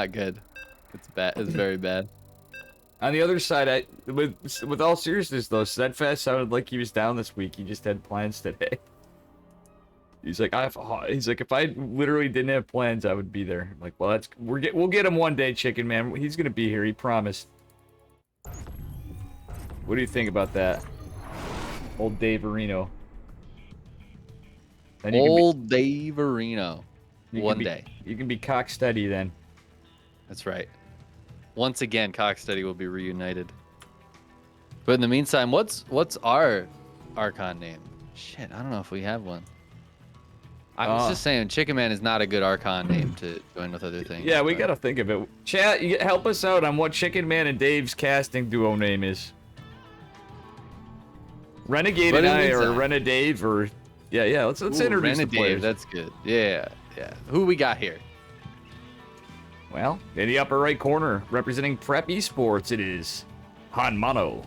Not good. It's bad. It's very bad. On the other side, with all seriousness though, Steadfast sounded like he was down this week. He just had plans today. He's like, if I literally didn't have plans, I would be there. I'm like, well, we'll get him one day, Chicken Man. He's gonna be here. He promised. What do you think about that, old Dave Areno? Old Dave Areno. One day. You can be cock steady then. That's right. Once again, Cocksteady will be reunited. But in the meantime, what's our Archon name? Shit, I don't know if we have one. I was just saying, Chickenman is not a good Archon name to join with other things. Yeah, we gotta think of it. Chat, help us out on what Chickenman and Dave's casting duo name is. Renegade and I, or Renadave, or yeah. Let's introduce the players. That's good. Yeah. Who we got here? Well, in the upper right corner, representing Prep Esports, it is Hanmano.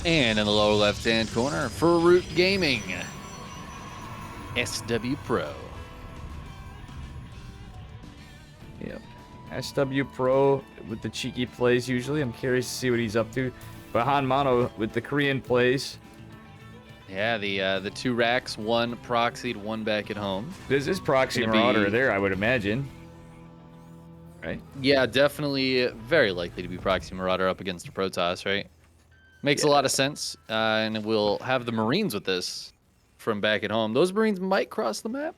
And in the lower left-hand corner, for Root Gaming, SWPro. Yep, SWPro with the cheeky plays usually. I'm curious to see what he's up to. But Hanmano with the Korean plays. Yeah, the 2 racks, 1 proxied, 1 back at home. This is Proxy Marauder there, I would imagine. Right? Yeah, definitely very likely to be Proxy Marauder up against a Protoss, right? Makes a lot of sense. And we'll have the Marines with this from back at home. Those Marines might cross the map.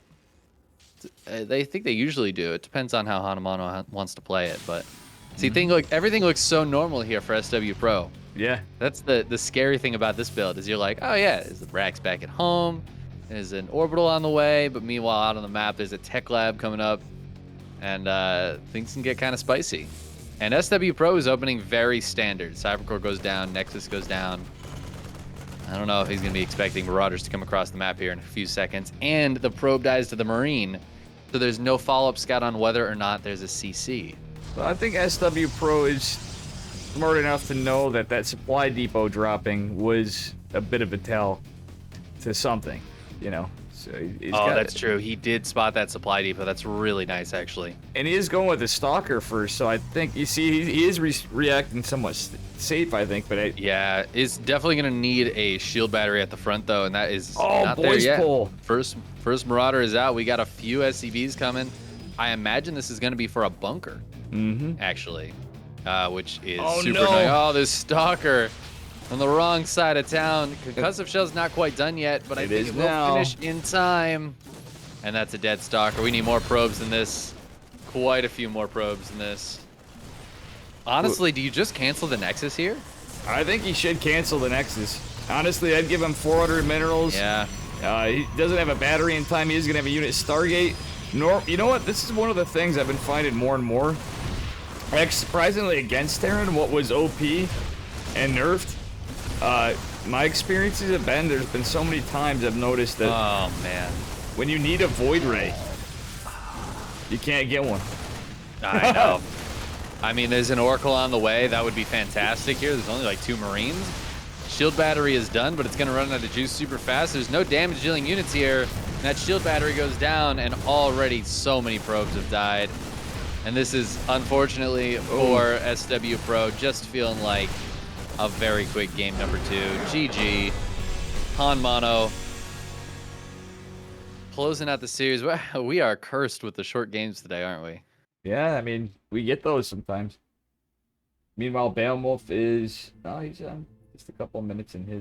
They think they usually do. It depends on how Hanmano wants to play it. But see, everything looks so normal here for SWPro. Yeah. That's the scary thing about this build is you're like, oh yeah, there's the racks back at home, there's an orbital on the way, but meanwhile out on the map there's a tech lab coming up, and things can get kind of spicy. And SWPro is opening very standard. Cybercore goes down, Nexus goes down. I don't know if he's going to be expecting Marauders to come across the map here in a few seconds, and the probe dies to the Marine, so there's no follow-up scout on whether or not there's a CC. Well, I think SWPro is smart enough to know that that supply depot dropping was a bit of a tell to something, you know. So that's true. He did spot that supply depot. That's really nice, actually. And he is going with the Stalker first, so I think, you see, he is reacting somewhat safe, I think. But yeah, is definitely going to need a shield battery at the front, though, and that is not boys there yet. Pull. First Marauder is out. We got a few SCVs coming. I imagine this is going to be for a bunker, actually. Which is super nice. Oh, this Stalker on the wrong side of town. Concussive Shell's not quite done yet, but I think it will finish in time. And that's a dead Stalker. We need more probes than this. Quite a few more probes than this. Honestly, do you just cancel the Nexus here? I think he should cancel the Nexus. Honestly, I'd give him 400 minerals. Yeah. He doesn't have a battery in time. He is going to have a unit Stargate. You know what? This is one of the things I've been finding more and more. Surprisingly against Terran, what was OP and nerfed, my experiences have been, there's been so many times I've noticed that when you need a Void Ray, you can't get one. I know. I mean, there's an Oracle on the way. That would be fantastic here. There's only like 2 Marines. Shield battery is done, but it's going to run out of juice super fast. There's no damage dealing units here. And that shield battery goes down, and already so many probes have died. And this is, unfortunately, for SWPro, just feeling like a very quick game number 2. GG. Hanmano. Closing out the series. We are cursed with the short games today, aren't we? Yeah, I mean, we get those sometimes. Meanwhile, Beowulf is... Oh, he's just a couple of minutes in his.